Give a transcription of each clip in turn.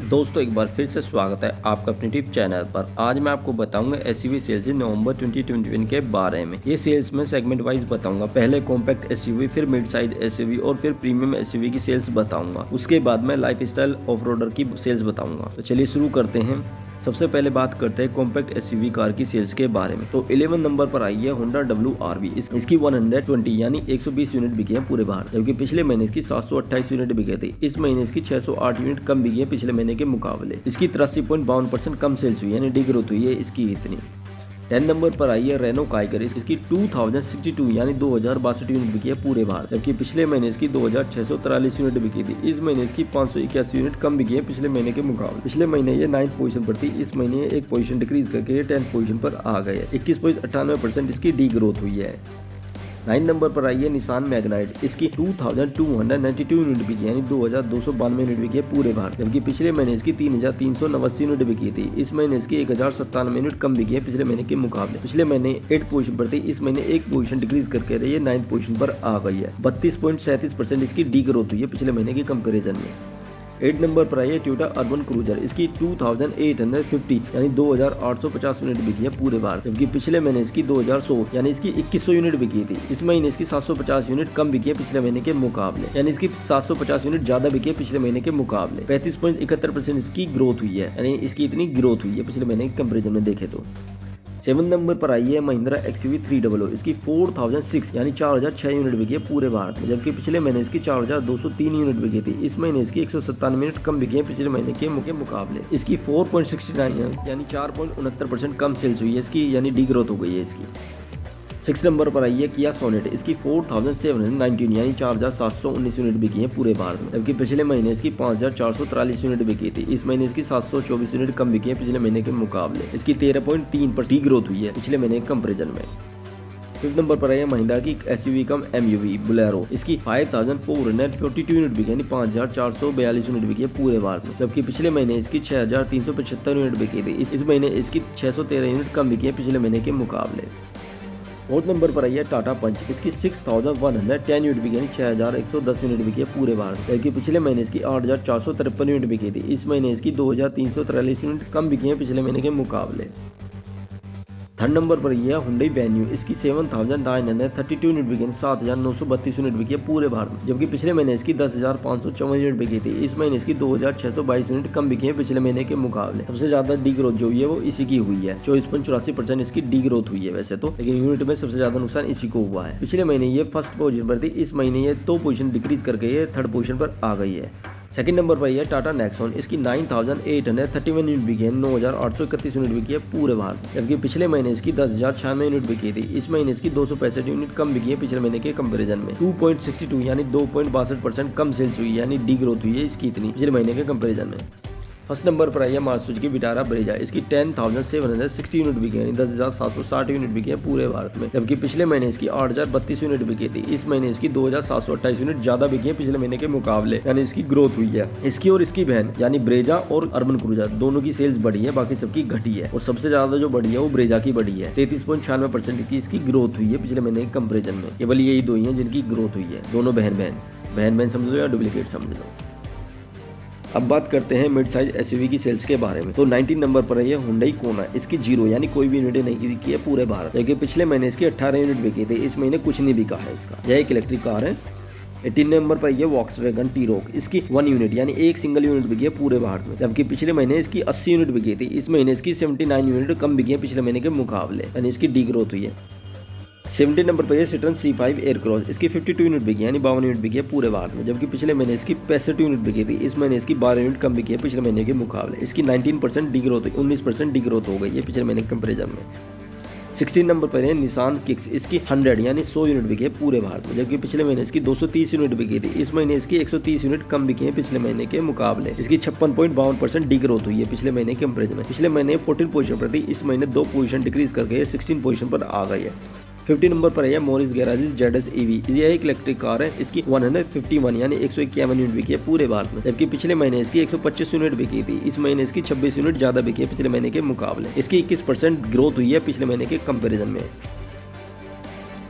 दोस्तों एक बार फिर से स्वागत है आपका अपने यूट्यूब चैनल पर। आज मैं आपको बताऊंगा एसयूवी सेल्स नवंबर 2021 के बारे में। ये सेल्स में सेगमेंट वाइज बताऊंगा। पहले कॉम्पैक्ट एसयूवी, फिर मिड साइज एसयूवी और फिर प्रीमियम एसयूवी की सेल्स बताऊंगा। उसके बाद मैं लाइफस्टाइल ऑफ रोडर की सेल्स बताऊंगा। तो चलिए शुरू करते हैं। सबसे पहले बात करते हैं कॉम्पैक्ट एसयूवी कार की सेल्स के बारे में। तो 11 नंबर पर आई है होंडा WRV। इसकी 120 यानी 120 यूनिट बिकी है पूरे बाहर, जबकि पिछले महीने इसकी 728 यूनिट बिके थे। इस महीने इसकी 608 यूनिट कम बिकी है पिछले महीने के मुकाबले। इसकी 83.52% कम सेल्स हुई यानी डी ग्रोथ हुई है इसकी इतनी। 10 नंबर पर आई है रेनो काइगर। इसकी 2062 यानी 2062 यूनिट बिकी है पूरे बाहर, जबकि पिछले महीने इसकी 2643 यूनिट बिकी थी। इस महीने इसकी 581 यूनिट कम बिकी है पिछले महीने के मुकाबले। पिछले महीने ये 9th पोजीशन पर थी, इस महीने एक पोजीशन डिक्रीज करके ये 10th पोजीशन पर आ गए। 21.98% इसकी डी ग्रोथ हुई है। 9 नंबर पर आई है निसान मैग्नाइट। इसकी 2292 यूनिट बिकी यानी 2292 यूनिट बिकी है पूरे बाहर, जबकि पिछले महीने इसकी 3389 यूनिट बिकी थी। इस महीने इसकी 1097 यूनिट कम बिकी है पिछले महीने के मुकाबले। पिछले महीने 8th पोजीशन पर थी, इस महीने एक पोजीशन डिक्रीज करके रही है 9th पोजीशन पर आ गई है। 32.37% इसकी डी ग्रोथ हुई है पिछले महीने के कंपेरिजन में। 8 नंबर पर आई है टोयोटा अर्बन क्रूजर। इसकी 2850 यानी 2850 यूनिट बिकी है पूरे बाहर, जबकि पिछले महीने इसकी 2100 यानी इसकी 2100 यूनिट बिकी थी। इस महीने इसकी 750 यूनिट कम बिकी है पिछले महीने के मुकाबले, यानी इसकी 750 यूनिट ज्यादा बिकी है पिछले महीने के मुकाबले। 35.71% इसकी ग्रोथ हुई है, यानी इसकी इतनी ग्रोथ हुई है पिछले महीने के कंपेरिजन में देखे तो। 7 नंबर पर आई है महिंद्रा XUV 300। इसकी 4006 यानी 4006 यूनिट बिकी है पूरे भारत में, जबकि पिछले महीने इसकी 4203 यूनिट बिकी थी। इस महीने इसकी 197 यूनिट कम बिकी है पिछले महीने के मुकाबले। इसकी 4.69 यानी 4.69% कम सेल्स हुई है इसकी, यानी डी ग्रोथ हो गई है इसकी। 6 नंबर पर आई है किया सोनेट। इसकी 4719 यानी 4719 यूनिट बिकी है पूरे भारत में, जबकि पिछले महीने इसकी 5443 यूनिट बिकी थी। इस महीने इसकी 724 यूनिट कम बिकी है पिछले महीने के मुकाबले। इसकी 13.3% डी ग्रोथ हुई है पिछले महीने के कंपेरिजन में। 5th नंबर पर आई है महिंद्रा की SUV कम MUV बोलेरो। इसकी 5442 यूनिट बिकी यानी 5442 यूनिट बिकी है पूरे भारत में, जबकि पिछले महीने इसकी 6375 यूनिट बिकी थी। इस महीने इसकी 613 यूनिट कम बिकी है पिछले महीने के मुकाबले। 4th नंबर पर आई है टाटा पंच। इसकी 6110 यूनिट बिकी यानी 6110 यूनिट बिकी है पूरे भारत, जबकि पिछले महीने इसकी 8453 यूनिट बिकी थी। इस महीने इसकी 2343 यूनिट कम बिकी है पिछले महीने के मुकाबले। 3rd नंबर पर यह हुंडई वेन्यू। इसकी 7932 यूनिट बिकी यानी 7932 यूनिट बिकी है पूरे भारत में, जबकि पिछले महीने इसकी 10554 यूनिट बिकी थी। इस महीने इसकी 2622 यूनिट कम बिकी है पिछले महीने के मुकाबले। सबसे ज्यादा डी ग्रोथ जो हुई है वो इसी की हुई है। 24.84% इसकी डी ग्रोथ हुई है वैसे तो, लेकिन यूनिट में सबसे ज्यादा नुकसान इसी को हुआ है। पिछले महीने ये 1st पोजीशन पर थी, इस महीने ये 2 पोजीशन डिक्रीज करके ये 3rd पोजीशन पर आ गई है। 2nd नंबर पर है टाटा नेक्सॉन। इसकी 9831 यूनिट बिकी है, 9831 यूनिट बिकी है पूरे भारत, जबकि पिछले महीने इसकी 10,096 यूनिट बिकी थी। इस महीने इसकी 265 यूनिट कम बिकी है पिछले महीने के कंपैरिजन में। 2.62 यानी 2.62% कम सेल्स हुई है, यानी डी ग्रोथ हुई है इसकी इतनी पिछले महीने के कंपैरिजन में। 1st नंबर पर आई है मारुति सुजुकी विटारा ब्रेजा। इसकी 10,760 यूनिट बिकी यानी 10,760 यूनिट बिकी है पूरे भारत में, जबकि पिछले महीने इसकी 8,032 यूनिट बिकी थी। इस महीने इसकी 2,728 यूनिट ज्यादा बिकी है पिछले महीने के मुकाबले, यानी इसकी ग्रोथ हुई है। इसकी और इसकी बहन यानी ब्रेजा और अर्बन क्रूजर दोनों की सेल्स बढ़ी है, बाकी सबकी घटी है, और सबसे ज्यादा जो बढ़ी है वो ब्रेजा की बढ़ी है। 33.96% की इसकी ग्रोथ हुई है पिछले महीने के कंपेरिजन में। केवल यही दो ही है जिनकी ग्रोथ हुई है, दोनों बहन समझ लो या डुप्लीकेट समझ लो। अब बात करते हैं मिड साइज एसयूवी की सेल्स के बारे में। तो 19 नंबर पर है हुंडई कोना। इसकी 0 यानी कोई भी यूनिट नहीं बिकी है पूरे भारत, जबकि पिछले महीने इसकी 18 यूनिट बिकी थी। इस महीने कुछ नहीं बिका है इसका। यह एक इलेक्ट्रिक कार है। 18 नंबर पर यह वॉक्सवैगन टी-रॉक। इसकी 1 यूनिट यानी एक सिंगल यूनिट बिकी है पूरे भारत में, जबकि पिछले महीने इसकी 80 यूनिट बिकी थी। इस महीने इसकी 79 यूनिट कम बिकी है पिछले महीने के मुकाबले, यानी इसकी डी ग्रोथ हुई है। 70 नंबर पर सिट्रन C5 एयरक्रॉस। इसकी 52 यूनिट बिकी यानी 52 यूनिट बिकी है पूरे भारत में, जबकि पिछले महीने इसकी 65 यूनिट बिकी थी। इस महीने इसकी 12 यूनिट कम बिकी है पिछले महीने के मुकाबले। इसकी 19% डी ग्रोथ 19% डी ग्रोथ हो गई है पिछले महीने के कंपेरिजन में। 16 नंबर पर है निसान किक्स। इसकी 100 यानी 100 यूनिट बिकी है पूरे भारत में, जबकि पिछले महीने इसकी 230 यूनिट बिकी थी। इस महीने इसकी 130 यूनिट कम बिकी है पिछले महीने के मुकाबले। इसकी 56.52% डी ग्रोथ हुई है पिछले महीने के कंपेरिजन में। पिछले महीने 14 पोजीशन पर थी, इस महीने 2 पोजीशन डिक्रीज करके 16 पोजीशन पर आ गई है। 50 नंबर पर है मोरिस गैराज ZS EV। यह एक इलेक्ट्रिक कार है। इसकी 151 यानी 151 यूनिट बिकी है पूरे भारत में, जबकि पिछले महीने इसकी 125 यूनिट बिकी थी। इस महीने इसकी 26 यूनिट ज्यादा बिकी है पिछले महीने के मुकाबले। इसकी 21% ग्रोथ हुई है पिछले महीने के कंपैरिजन में।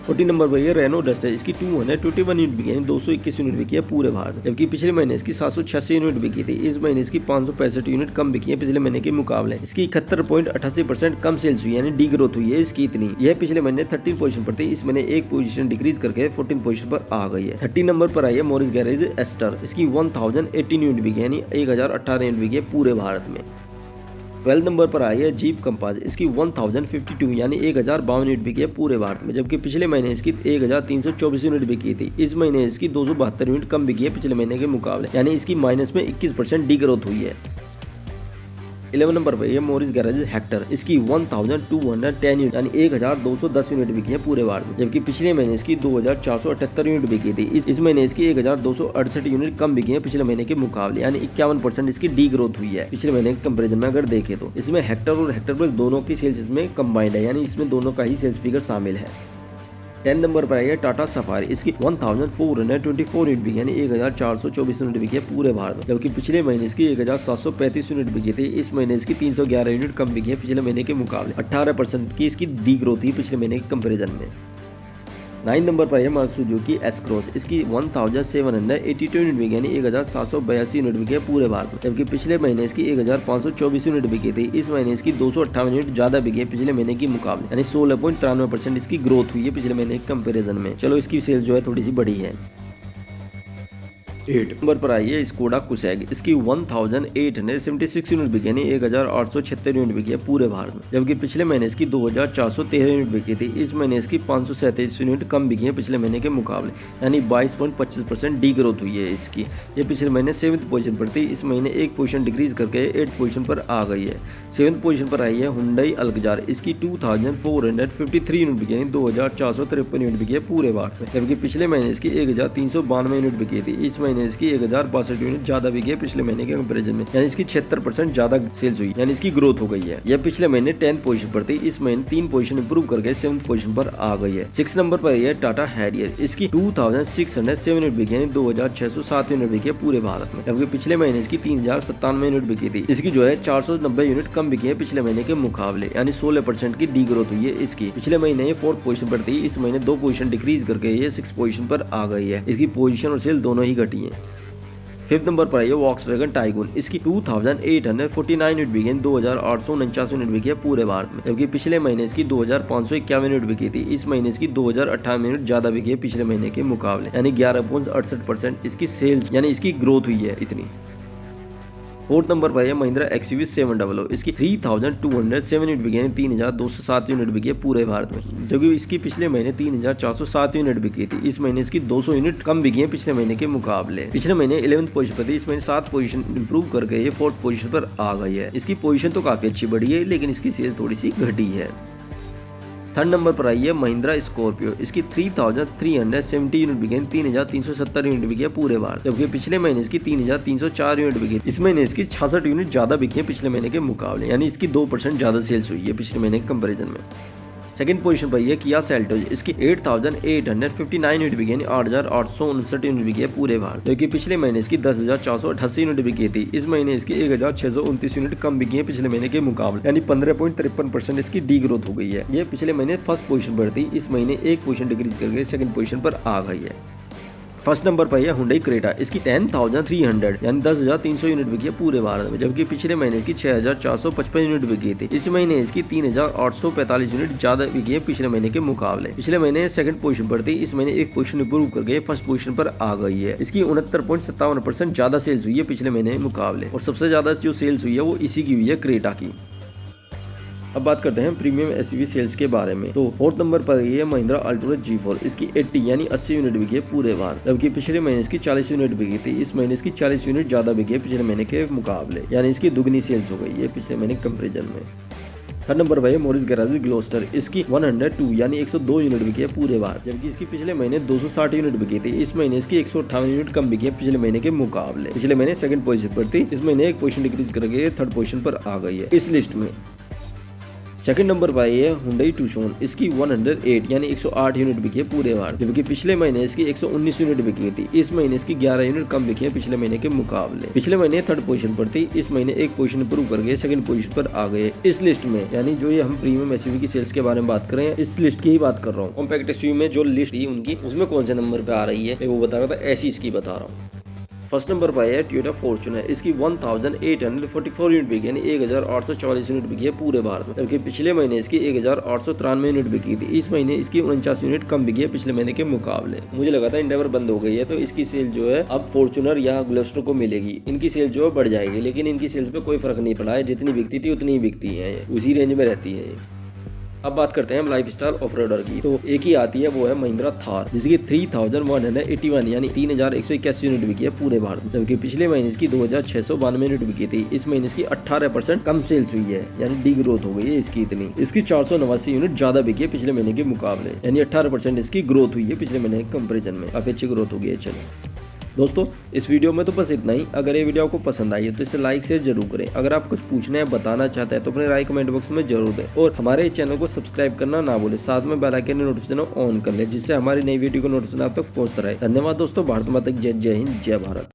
14 नंबर पर ये रेनो डस्टर, इसकी 221 यूनिट बिकी, यानी 221 यूनिट बिकी है पूरे भारत में, जबकि पिछले महीने इसकी 786 यूनिट बिकी थी। इस महीने इसकी 565 यूनिट कम बिकी है पिछले महीने के मुकाबले। इसकी 71.88% कम सेल्स हुई, यानी डी ग्रोथ हुई है इसकी इतनी। यह पिछले महीने 13 पोजीशन पर थी, इस महीने एक पोजीशन डिक्रीज करके 14 पोजीशन पर आ गई है। 30 नंबर पर आई है मॉरिस गैरेज एस्टर, इसकी 1018 यूनिट बिकी, यानी 1018 यूनिट बिकी है पूरे भारत में। 12 नंबर पर आई है जीप कंपास, इसकी 1052 यानी 1052 यूनिट बिकी है पूरे भारत में, जबकि पिछले महीने इसकी 1324 यूनिट बिकी थी। इस महीने इसकी 272 यूनिट कम बिकी है पिछले महीने के मुकाबले, यानी इसकी माइनस में 21% डी ग्रोथ हुई है। 11 नंबर पर यह मॉरिस गैरेज हेक्टर, इसकी 1210 यूनिट यानी 1210 यूनिट बिकी है पूरे भारत में, जबकि पिछले महीने इसकी 2478 यूनिट बिकी थी। इस महीने इसकी 1268 यूनिट कम बिकी है पिछले महीने के मुकाबले, यानी 51% इसकी डी ग्रोथ हुई है पिछले महीने के कंपेरिजन में अगर देखें तो। इसमें हेक्टर और हेक्टर प्लस दोनों की सेल्स इसमें कंबाइंड है, यानी इसमें दोनों का ही सेल्स फिगर शामिल है। 10 नंबर पर आई है टाटा सफारी, इसकी 1424 यूनिट बिकी, यानी 1424 यूनिट बिकी है पूरे भारत में, जबकि पिछले महीने इसकी 1735 यूनिट बिकी थी। इस महीने इसकी 311 यूनिट कम बिकी है पिछले महीने के मुकाबले। 18% की इसकी डी ग्रोथ थी पिछले महीने के कंपेरिजन में। 9 नंबर पर है मारुति सुजुकी एस क्रॉस, इसकी 1782 यूनिट बिकी, यानी 1782 यूनिट बिकी है पूरे भारत में, जबकि पिछले महीने इसकी 1524 यूनिट बिकी थी। इस महीने इसकी 258 यूनिट ज्यादा बिकी है पिछले महीने के मुकाबले, यानी 16.93% इसकी ग्रोथ हुई है पिछले महीने के कंपेरिजन में। चलो इसकी सेल्स जो है थोड़ी सी बढ़ी है। 8 नंबर पर आई है स्कोडा कुशैग, इसकी 1876 यूनिट बिकी, यानी 1876 यूनिट बिकी है पूरे भारत में, जबकि पिछले महीने इसकी 2413 यूनिट बिकी थी। इस महीने इसकी 537 यूनिट कम बिकी है पिछले महीने के मुकाबले, यानी 22.25% डी ग्रोथ हुई है इसकी। ये पिछले महीने 7th पोजीशन पर थी, इस महीने एक पोजीशन डिक्रीज करके 8th पोजीशन पर आ गई है। 7th पोजीशन पर आई है हुंडई अल्कजार, इसकी 2453 यूनिट बिकी, यानी 2453 यूनिट बिकी है पूरे भारत में, जबकि पिछले महीने इसकी 1392 यूनिट बिकी थी। इस महीने इसकी 1062 यूनिट ज्यादा बिकी है पिछले महीने के कंपैरिजन में, यानी इसकी 76% ज्यादा सेल्स हुई, यानी इसकी ग्रोथ हो गई है। यह पिछले महीने 10th पोजीशन पर थी, इस महीने 3 पोजीशन इंप्रूव करके 7th पोजीशन पर आ गई है। 6 नंबर पर है टाटा हैरियर, इसकी 2607 यूनिट बिकी, यानी 2607 यूनिट बिकी है पूरे भारत में, जबकि पिछले महीने इसकी 3097 यूनिट बिकी थी। इसकी जो है 490 यूनिट कम बिकी है पिछले महीने के मुकाबले, यानी 16% की डी ग्रोथ हुई है इसकी। पिछले महीने ये 4th पोजीशन पर थी, इस महीने 2 पोजीशन डिक्रीज करके ये 6th पोजीशन पर आ गई है। इसकी पोजीशन और सेल दोनों ही घटी है। 5th नंबर पर है वॉक्सवैगन टाइगून, इसकी 2849 यूनिट बिकी, 2849 यूनिट बिकी है पूरे भारत में, जबकि पिछले महीने इसकी 2551 यूनिट बिकी थी। इस महीने इसकी 2058 यूनिट ज्यादा बिकी है पिछले महीने के मुकाबले, यानी 11.68% इसकी सेल्स यानी इसकी ग्रोथ हुई है इतनी। 4th नंबर पर है महिंद्रा XUV 700, इसकी 3207 यूनिट बिकी, यानी 3207 यूनिट बिकी है पूरे भारत में, जबकि इसकी पिछले महीने 3407 यूनिट बिकी थी। इस महीने इसकी 200 यूनिट कम बिकी है पिछले महीने के मुकाबले। पिछले महीने 11th पोजीशन पर थी, इस महीने 7 पोजीशन इंप्रूव करके ये 4th पोजीशन पर आ गई है। इसकी पोजीशन तो काफी अच्छी बढ़ी है, लेकिन इसकी सेल थोड़ी सी घटी है। 3rd नंबर पर आई है महिंद्रा स्कॉर्पियो, इसकी 3370 यूनिट बिकी, 3370 यूनिट बिकी है पूरे भारत, जबकि पिछले महीने इसकी 3304 यूनिट बिकी। इस महीने इसकी 66 यूनिट ज्यादा बिकी है पिछले महीने के मुकाबले, यानी इसकी 2% ज्यादा सेल्स हुई है पिछले महीने के कंपैरिजन में। 2nd पोजीशन पर यह किया सेल्टोस, इसकी 8859 यूनिट बिकी, यानी 8859 यूनिट बिकी है पूरे भारत, जबकि पिछले महीने इसकी 10488 यूनिट बिकी थी। इस महीने इसकी 1629 यूनिट कम बिकी है पिछले महीने के मुकाबले, यानी 15.53% इसकी डी ग्रोथ हो गई है। यह पिछले महीने 1st पोजीशन पर थी, इस महीने एक पोजीशन डिक्रीज करके 2nd पोजीशन पर आ गई है। 1st नंबर पर है हुंडई क्रेटा, इसकी 10,300 यानी 10,300 यूनिट बिकी है पूरे भारत में, जबकि पिछले महीने इसकी 6,455 यूनिट बिकी थी। इस महीने इसकी 3,845 यूनिट ज्यादा बिकी है पिछले महीने के मुकाबले। पिछले महीने 2nd पोजीशन पर थी, इस महीने एक पोजीशन इंप्रूव करके 1st पोजीशन पर आ गई है। इसकी 69.57% ज्यादा सेल्स हुई है पिछले महीने के मुकाबले, और सबसे ज्यादा जो सेल्स हुई है वो इसी की हुई है, क्रेटा की। अब बात करते हैं प्रीमियम एसयूवी सेल्स के बारे में। तो 4th नंबर पर है महिंद्रा अल्टोरा G4, इसकी 80 यानी 80 यूनिट बिकी है पूरे भारत, जबकि पिछले महीने इसकी 40 यूनिट बिकी थी। इस महीने इसकी 40 यूनिट ज्यादा बिकी है पिछले महीने के मुकाबले, यानी इसकी दुगनी सेल्स हो गई है पिछले महीने कंपेरिजन में। 3rd नंबर पर है मॉरिस गैरेज ग्लोस्टर, इसकी 102 यानी 102 यूनिट बिकी है पूरे भारत, जबकि इसकी पिछले महीने 260 यूनिट बिकी थी। इस महीने इसकी 158 यूनिट कम बिकी है पिछले महीने के मुकाबले। पिछले महीने 2nd पोजीशन पर थी, इस महीने एक पोजीशन डिक्रीज करके 3rd पोजीशन पर आ गई है इस लिस्ट में। सेकंड नंबर पर आई है Hyundai Tucson। इसकी 108 यानी 108 यूनिट बिकी है पूरे भारत, जबकि पिछले महीने इसकी 119 यूनिट बिकी थी। इस महीने इसकी 11 यूनिट कम बिकी है पिछले महीने के मुकाबले। पिछले महीने थर्ड पोजीशन पर थी, इस महीने एक पोजीशन पर ऊपर गए, सेकंड पोजीशन पर आ गए इस लिस्ट में। यानी जो ये हम प्रीमियम एसयूवी की सेल्स के बारे में बात कर रहे हैं, इस लिस्ट की ही बात कर रहा हूँ। कॉम्पैक्ट एसयूवी में जो लिस्ट थी उनकी, उसमें कौन से नंबर पे आ रही है मैं वो बता रहा था, ऐसी इसकी बता रहा हूँ। फर्स्ट नंबर पर है टोयोटा फॉर्च्यूनर। इसकी 1844 यूनिट बिकी यानी 1844 यूनिट बिकी है पूरे भारत में, जबकि पिछले महीने इसकी 1893 यूनिट बिकी थी। इस महीने इसकी 49 यूनिट कम बिकी है पिछले महीने के मुकाबले। मुझे लगा था इंडेवर बंद हो गई है तो इसकी सेल जो है अब फॉर्च्यूनर या ग्लस्टर को मिलेगी, इनकी सेल जो है बढ़ जाएगी, लेकिन इनकी सेल्स पे कोई फर्क नहीं पड़ा है। जितनी बिकती थी उतनी ही बिकती है, उसी रेंज में रहती है। अब बात करते हैं हम लाइफस्टाइल ऑफरोडर की, तो एक ही आती है, वो है महिंद्रा थार, जिसकी 3181 यानी 3181 यूनिट बिकी है पूरे भारत में, जबकि पिछले महीने इसकी 2692 यूनिट बिकी थी। इस महीने इसकी 18% कम सेल्स हुई है, यानी डी ग्रोथ हो गई है इसकी इतनी। इसकी 489 यूनिट ज्यादा बिकी है पिछले महीने के मुकाबले, यानी 18% इसकी ग्रोथ हुई है पिछले महीने के कंपेरिजन में, काफी अच्छी ग्रोथ हो गई है। चलो दोस्तों, इस वीडियो में तो बस इतना ही। अगर ये वीडियो आपको पसंद आई है तो इसे लाइक शेयर जरूर करें। अगर आप कुछ पूछना है बताना चाहते हैं तो अपने राय कमेंट बॉक्स में जरूर दें, और हमारे चैनल को सब्सक्राइब करना ना भूलें। साथ में बेल आइकन नोटिफिकेशन ऑन कर लें, जिससे हमारी नई वीडियो का नोटिफिकेशन आप तक पहुंचता रहे। धन्यवाद दोस्तों। भारत माता की जय। जय हिंद, जय भारत।